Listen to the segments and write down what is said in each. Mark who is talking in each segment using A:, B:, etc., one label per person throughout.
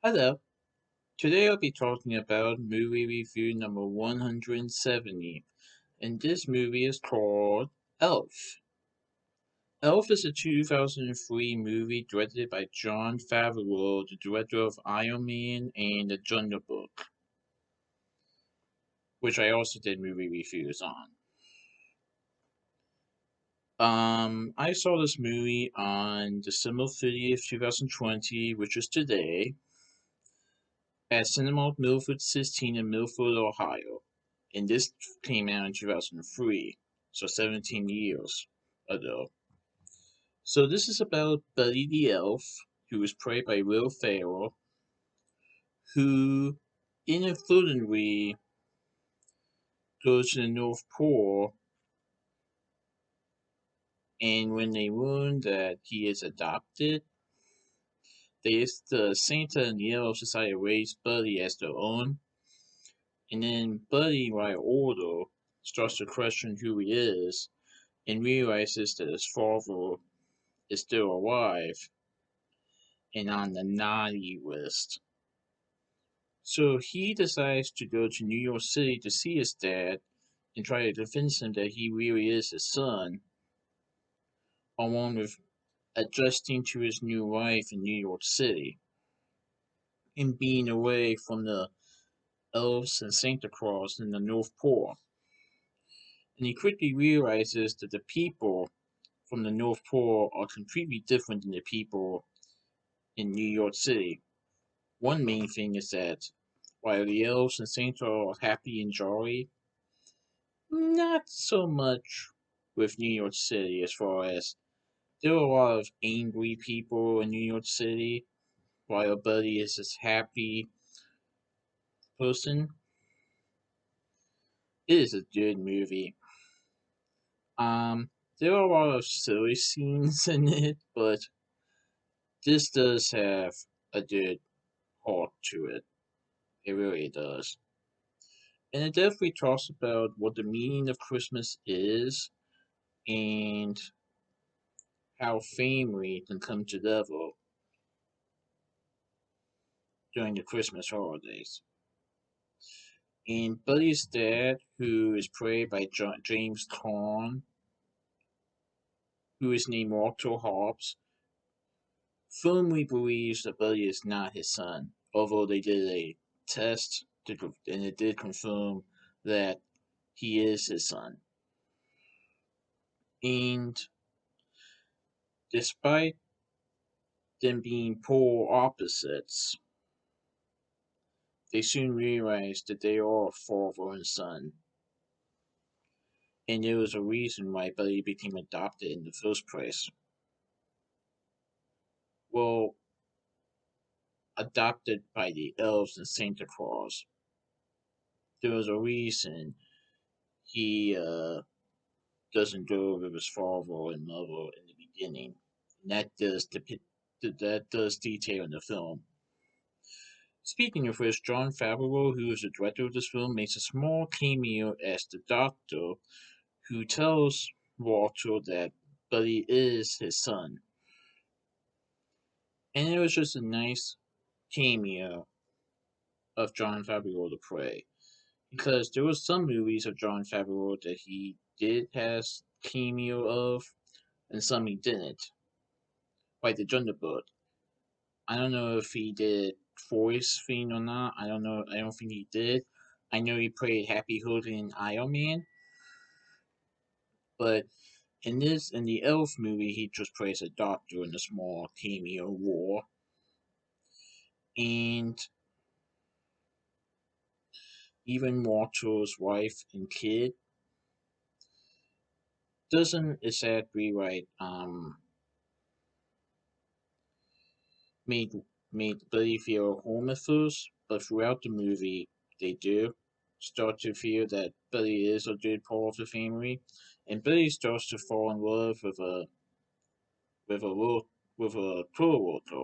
A: Hello. Today I'll be talking about movie review number 170, and this movie is called Elf. Elf is a 2003 movie directed by Jon Favreau, the director of Iron Man and The Jungle Book, which I also did movie reviews on. I saw this movie on December 30th, 2020, which is today, at Cinemark Milford 16 in Milford, Ohio. And this came out in 2003, so 17 years ago. So this is about Buddy the Elf, who is played by Will Ferrell, who inadvertently goes to the North Pole, and when they learn that he is adopted, the Santa and the Elves decide to raise Buddy as their own, and then Buddy, while older, starts to question who he is, and realizes that his father is still alive and on the naughty list. So he decides to go to New York City to see his dad and try to convince him that he really is his son, along with adjusting to his new life in New York City and being away from the elves and Santa Claus in the North Pole. And he quickly realizes that the people from the North Pole are completely different than the people in New York City. One main thing is that while the elves and Santa are happy and jolly, not so much with New York City as far as there are a lot of angry people in New York City, while Buddy is this happy person. It is a good movie. There are a lot of silly scenes in it, but this does have a good heart to it. It really does. And it definitely talks about what the meaning of Christmas is and how family can come together during the Christmas holidays. And Buddy's dad, who is played by James Caan, who is named Walter Hobbs, firmly believes that Buddy is not his son, although they did a test and it did confirm that he is his son. And despite them being polar opposites, they soon realize that they are father and son, and there was a reason why Buddy became adopted in the first place. Well, adopted by the elves and Santa Claus. There was a reason he doesn't go with his father and mother in the beginning. And that does detail in the film. Speaking of which, Jon Favreau, who is the director of this film, makes a small cameo as the doctor who tells Walter that Buddy is his son. And it was just a nice cameo of Jon Favreau to play. Because there was some movies of Jon Favreau that he did has cameo of, and some he didn't. Like the Jungle Book. I don't know if he did voice thing or not. I don't know. I don't think he did. I know he played Happy Hogan in Iron Man, but in the Elf movie, he just plays a doctor in a small cameo role. And even Walter's wife and kid doesn't exactly like make make Buddy feel home at first, but throughout the movie they do start to feel that Buddy is a good part of the family, and Buddy starts to fall in love with a little with a co-worker.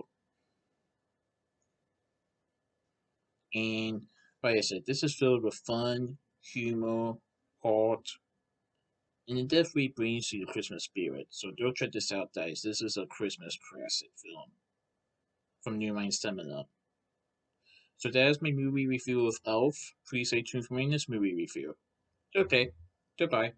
A: And like I said, this is filled with fun, humor, heart, and it definitely brings you the Christmas spirit. So go check this out, guys. This is a Christmas classic film from New Line Stamina. So that is my movie review of Elf. Please stay tuned for my next movie review. Okay, goodbye.